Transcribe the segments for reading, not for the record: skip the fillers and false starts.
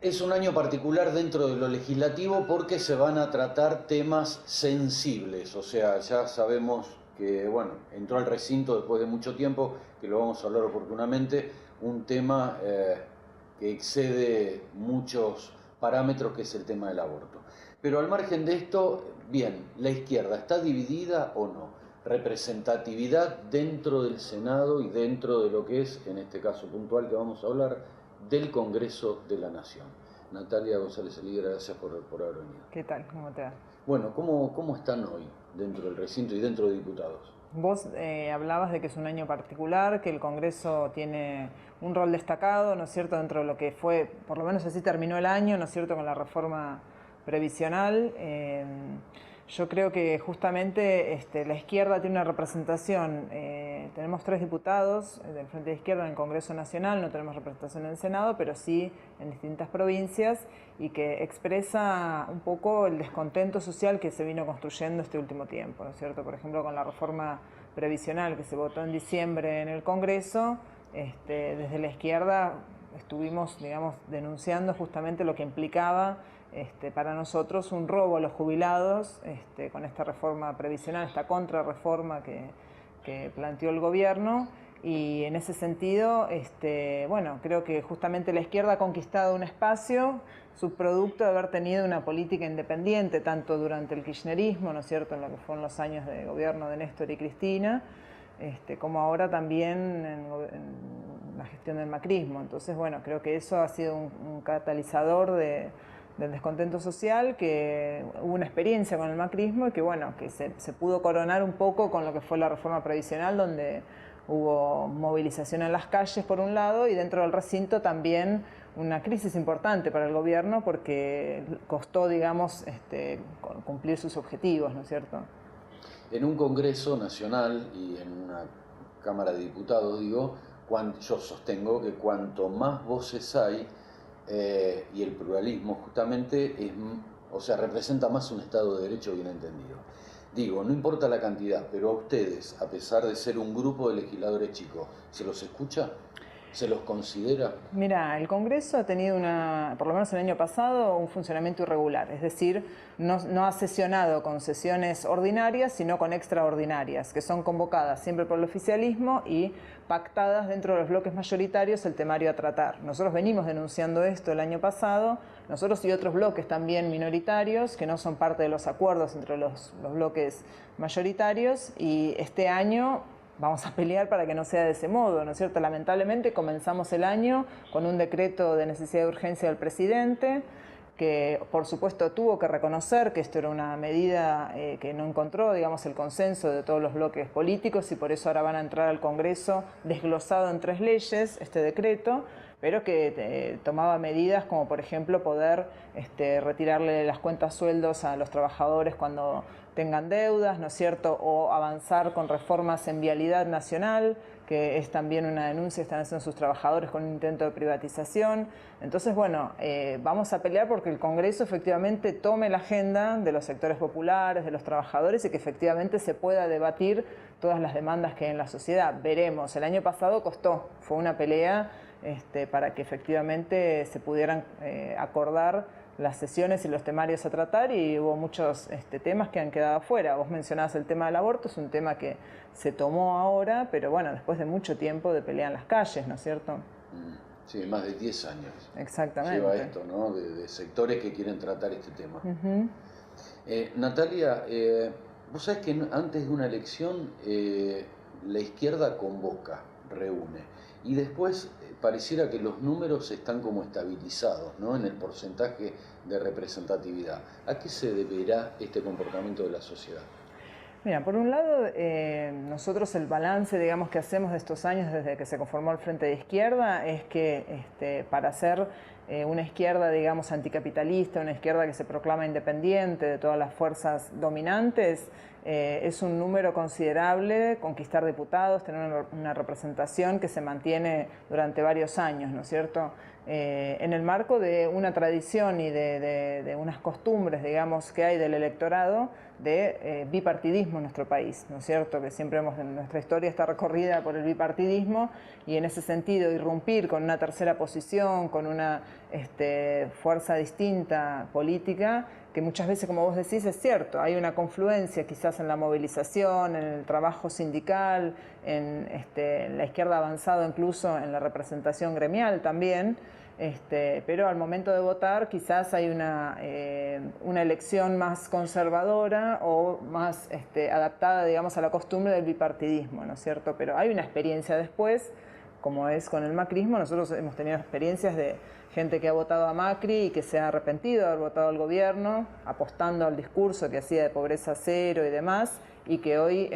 Es un año particular dentro de lo legislativo porque se van a tratar temas sensibles, o sea, ya sabemos que, bueno, entró al recinto después de mucho tiempo, que lo vamos a hablar oportunamente, un tema que excede muchos parámetros, que es el tema del aborto. Pero al margen de esto, bien, ¿la izquierda está dividida o no? Representatividad dentro del Senado y dentro de lo que es, en este caso puntual que vamos a hablar, del Congreso de la Nación. Natalia González Elías, gracias por haber venido. ¿Qué tal? ¿Cómo te va? Bueno, ¿cómo están hoy dentro del recinto y dentro de diputados? Vos hablabas de que es un año particular, que el Congreso tiene un rol destacado, ¿no es cierto?, dentro de lo que fue, por lo menos así terminó el año, ¿no es cierto?, con la reforma previsional. Yo creo que justamente la izquierda tiene una representación. Tenemos 3 diputados del Frente de Izquierda en el Congreso Nacional, no tenemos representación en el Senado, pero sí en distintas provincias, y que expresa un poco el descontento social que se vino construyendo este último tiempo, ¿no es cierto? Por ejemplo, con la reforma previsional que se votó en diciembre en el Congreso, desde la izquierda estuvimos, digamos, denunciando justamente lo que implicaba para nosotros un robo a los jubilados con esta reforma previsional, esta contrarreforma que planteó el gobierno. Y en ese sentido, bueno, creo que justamente la izquierda ha conquistado un espacio, subproducto de haber tenido una política independiente, tanto durante el kirchnerismo, ¿no es cierto?, en lo que fueron los años de gobierno de Néstor y Cristina, como ahora también en la gestión del macrismo. Entonces, bueno, creo que eso ha sido un catalizador del descontento social, que hubo una experiencia con el macrismo y que, bueno, que se pudo coronar un poco con lo que fue la reforma previsional, donde hubo movilización en las calles por un lado, y dentro del recinto también una crisis importante para el gobierno, porque costó, digamos, cumplir sus objetivos, ¿no es cierto? En un Congreso Nacional y en una Cámara de Diputados, digo, yo sostengo que cuanto más voces hay, y el pluralismo justamente o sea, representa más un Estado de Derecho bien entendido. Digo, no importa la cantidad, pero a ustedes, a pesar de ser un grupo de legisladores chicos, ¿se los escucha? ¿Se los considera? Mira, el Congreso ha tenido por lo menos el año pasado, un funcionamiento irregular, es decir, no ha sesionado con sesiones ordinarias, sino con extraordinarias, que son convocadas siempre por el oficialismo y pactadas dentro de los bloques mayoritarios el temario a tratar. Nosotros venimos denunciando esto el año pasado, nosotros y otros bloques también minoritarios, que no son parte de los acuerdos entre los bloques mayoritarios, y este año vamos a pelear para que no sea de ese modo, ¿no es cierto? Lamentablemente comenzamos el año con un decreto de necesidad de urgencia del presidente, que por supuesto tuvo que reconocer que esto era una medida que no encontró, digamos, el consenso de todos los bloques políticos, y por eso ahora van a entrar al Congreso desglosado en 3 leyes este decreto, pero que tomaba medidas como, por ejemplo, poder retirarle las cuentas sueldos a los trabajadores cuando tengan deudas, ¿no es cierto?, o avanzar con reformas en vialidad nacional, que es también una denuncia que están haciendo sus trabajadores con un intento de privatización. Entonces, bueno, vamos a pelear porque el Congreso efectivamente tome la agenda de los sectores populares, de los trabajadores, y que efectivamente se pueda debatir todas las demandas que hay en la sociedad. Veremos, el año pasado costó, fue una pelea para que efectivamente se pudieran acordar las sesiones y los temarios a tratar, y hubo muchos temas que han quedado afuera. Vos mencionabas el tema del aborto, es un tema que se tomó ahora, pero bueno, después de mucho tiempo de pelea en las calles, ¿no es cierto? Sí, más de 10 años. Exactamente. Lleva esto, ¿no? De sectores que quieren tratar este tema. Natalia, vos sabés que antes de una elección la izquierda convoca, reúne, y después pareciera que los números están como estabilizados, ¿no?, en el porcentaje de representatividad. ¿A qué se deberá este comportamiento de la sociedad? Mira, por un lado, nosotros el balance, digamos, que hacemos de estos años desde que se conformó el Frente de Izquierda es que para ser una izquierda, digamos, anticapitalista, una izquierda que se proclama independiente de todas las fuerzas dominantes, es un número considerable conquistar diputados, tener una representación que se mantiene durante varios años, ¿no es cierto? En el marco de una tradición y de unas costumbres, digamos, que hay del electorado de bipartidismo en nuestro país, ¿no es cierto? Que siempre nuestra historia está recorrida por el bipartidismo, y en ese sentido irrumpir con una tercera posición, con una fuerza distinta política, que muchas veces, como vos decís, es cierto, hay una confluencia quizás en la movilización, en el trabajo sindical, en la izquierda avanzada, incluso en la representación gremial también, pero al momento de votar quizás hay una elección más conservadora o más adaptada, digamos, a la costumbre del bipartidismo, ¿no es cierto? Pero hay una experiencia después, como es con el macrismo. Nosotros hemos tenido experiencias de gente que ha votado a Macri y que se ha arrepentido de haber votado al gobierno, apostando al discurso que hacía de pobreza cero y demás, y que hoy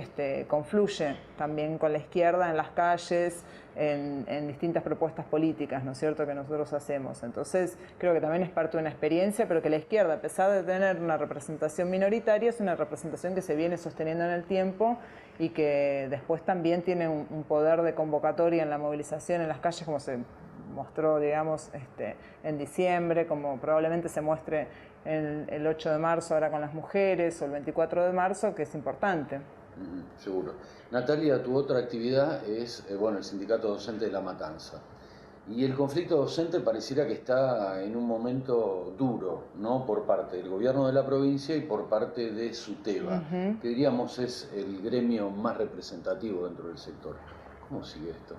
confluye también con la izquierda en las calles, en distintas propuestas políticas, ¿no es cierto?, que nosotros hacemos. Entonces, creo que también es parte de una experiencia, pero que la izquierda, a pesar de tener una representación minoritaria, es una representación que se viene sosteniendo en el tiempo y que después también tiene un poder de convocatoria en la movilización en las calles, como se mostró, digamos, en diciembre, como probablemente se muestre el 8 de marzo ahora con las mujeres, o el 24 de marzo, que es importante. Seguro. Natalia, tu otra actividad es el Sindicato Docente de La Matanza. Y el conflicto docente pareciera que está en un momento duro, ¿no? Por parte del gobierno de la provincia y por parte de SUTEBA, que diríamos es el gremio más representativo dentro del sector. ¿Cómo sigue esto?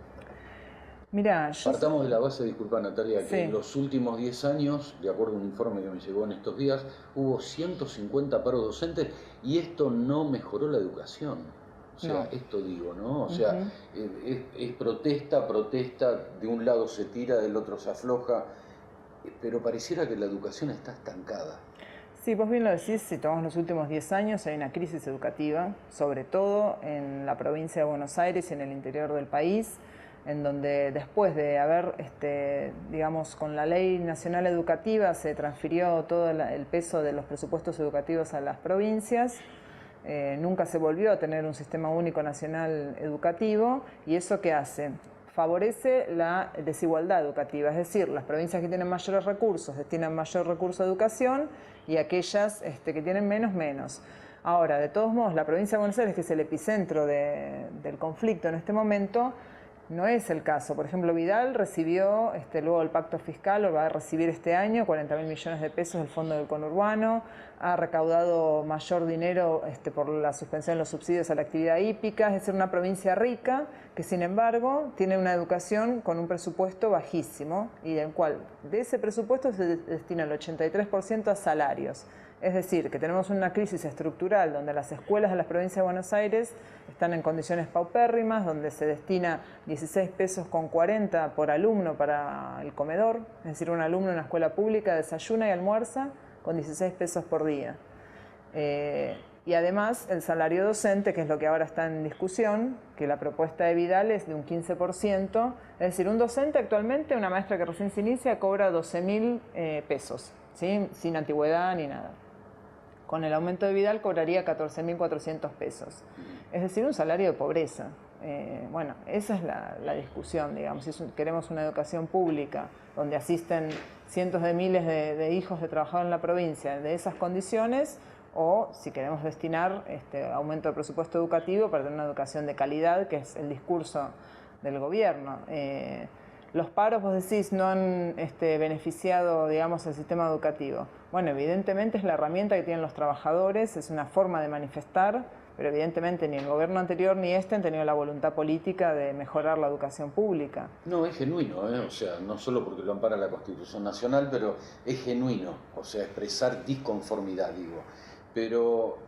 Mirá, Partamos de la base, disculpa Natalia, sí, que en los últimos 10 años, de acuerdo a un informe que me llegó en estos días, hubo 150 paros docentes y esto no mejoró la educación. O sea, no. esto digo, ¿no? O sea, es protesta, de un lado se tira, del otro se afloja, pero pareciera que la educación está estancada. Sí, vos bien lo decís, si tomamos los últimos 10 años hay una crisis educativa, sobre todo en la provincia de Buenos Aires y en el interior del país, en donde después de haber, digamos, con la Ley Nacional Educativa se transfirió todo el peso de los presupuestos educativos a las provincias, nunca se volvió a tener un sistema único nacional educativo. ¿Y eso qué hace? Favorece la desigualdad educativa, es decir, las provincias que tienen mayores recursos destinan mayor recurso a educación y aquellas que tienen menos. Ahora, de todos modos, la provincia de Buenos Aires, que es el epicentro del conflicto en este momento, no es el caso. Por ejemplo, Vidal recibió, luego el pacto fiscal, lo va a recibir este año, 40.000 millones de pesos del Fondo del Conurbano, ha recaudado mayor dinero por la suspensión de los subsidios a la actividad hípica, es decir, una provincia rica que sin embargo tiene una educación con un presupuesto bajísimo y del cual de ese presupuesto se destina el 83% a salarios. Es decir, que tenemos una crisis estructural donde las escuelas de las provincias de Buenos Aires están en condiciones paupérrimas, donde se destina 16 pesos con 40 por alumno para el comedor, es decir, un alumno en una escuela pública desayuna y almuerza con 16 pesos por día. Y además el salario docente, que es lo que ahora está en discusión, que la propuesta de Vidal es de un 15%, es decir, un docente actualmente, una maestra que recién se inicia, cobra 12.000 pesos, ¿sí? Sin antigüedad ni nada. Con el aumento de Vidal cobraría 14.400 pesos. Es decir, un salario de pobreza. Bueno, esa es la discusión, digamos. Si queremos una educación pública donde asisten cientos de miles de hijos de trabajadores en la provincia de esas condiciones, o si queremos destinar aumento de presupuesto educativo para tener una educación de calidad, que es el discurso del gobierno. Los paros, vos decís, no han beneficiado, digamos, el sistema educativo. Bueno, evidentemente es la herramienta que tienen los trabajadores, es una forma de manifestar, pero evidentemente ni el gobierno anterior ni han tenido la voluntad política de mejorar la educación pública. No, es genuino, o sea, no solo porque lo ampara la Constitución Nacional, pero es genuino, o sea, expresar disconformidad, digo. Pero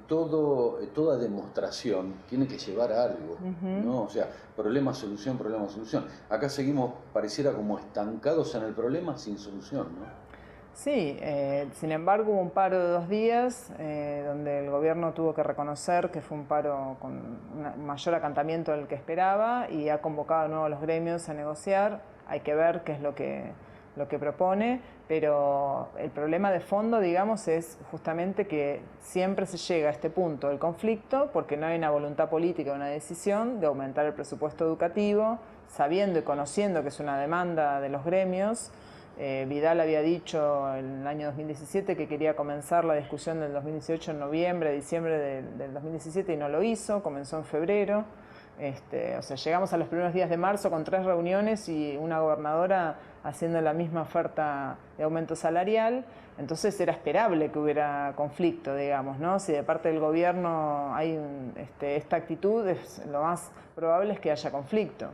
toda demostración tiene que llevar a algo, ¿no? O sea, problema, solución, problema, solución. Acá seguimos, pareciera como estancados en el problema sin solución, ¿no? Sí, sin embargo hubo un paro de 2 días donde el gobierno tuvo que reconocer que fue un paro con un mayor acatamiento del que esperaba y ha convocado de nuevo a los gremios a negociar. Hay que ver qué es lo que propone, pero el problema de fondo, digamos, es justamente que siempre se llega a este punto del conflicto porque no hay una voluntad política, una decisión de aumentar el presupuesto educativo, sabiendo y conociendo que es una demanda de los gremios. Vidal había dicho en el año 2017 que quería comenzar la discusión del 2018 en noviembre, diciembre del 2017 y no lo hizo, comenzó en febrero. O sea, llegamos a los primeros días de marzo con 3 reuniones y una gobernadora haciendo la misma oferta de aumento salarial. Entonces era esperable que hubiera conflicto, digamos, ¿no? Si de parte del gobierno hay esta actitud, lo más probable es que haya conflicto.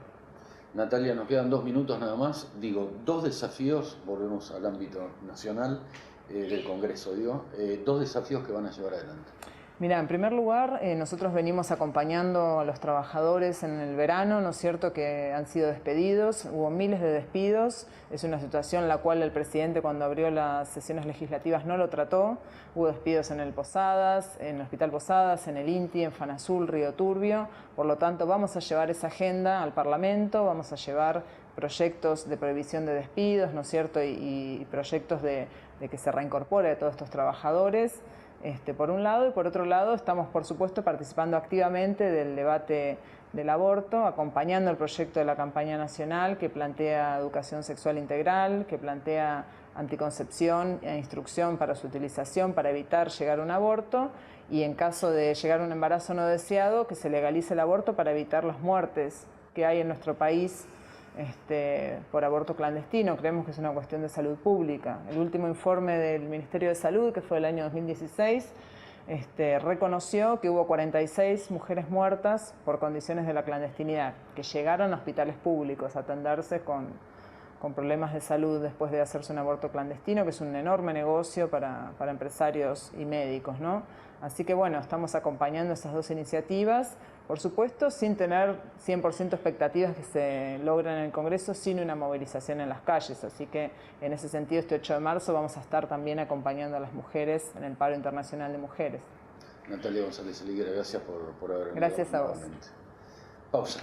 Natalia, nos quedan 2 minutos nada más. Digo, 2 desafíos, volvemos al ámbito nacional del Congreso, 2 desafíos que van a llevar adelante. Mira, en primer lugar, nosotros venimos acompañando a los trabajadores en el verano, ¿no es cierto?, que han sido despedidos, hubo miles de despidos, es una situación en la cual el presidente cuando abrió las sesiones legislativas no lo trató, hubo despidos en el Posadas, en el Hospital Posadas, en el INTI, en Fanazul, Río Turbio, por lo tanto vamos a llevar esa agenda al Parlamento, vamos a llevar proyectos de prohibición de despidos, ¿no es cierto?, y proyectos de que se reincorpore a todos estos trabajadores. Por un lado, y por otro lado estamos por supuesto participando activamente del debate del aborto, acompañando el proyecto de la campaña nacional que plantea educación sexual integral, que plantea anticoncepción e instrucción para su utilización para evitar llegar a un aborto y en caso de llegar a un embarazo no deseado que se legalice el aborto para evitar las muertes que hay en nuestro país por aborto clandestino. Creemos que es una cuestión de salud pública. El último informe del Ministerio de Salud, que fue del año 2016, reconoció que hubo 46 mujeres muertas por condiciones de la clandestinidad, que llegaron a hospitales públicos a atenderse con problemas de salud después de hacerse un aborto clandestino, que es un enorme negocio para empresarios y médicos, ¿no? Así que bueno, estamos acompañando esas 2 iniciativas, por supuesto, sin tener 100% expectativas que se logren en el Congreso, sin una movilización en las calles. Así que en ese sentido, este 8 de marzo vamos a estar también acompañando a las mujeres en el paro internacional de mujeres. Natalia González Eliguera, gracias por haber venido. Gracias a vos. Pausa.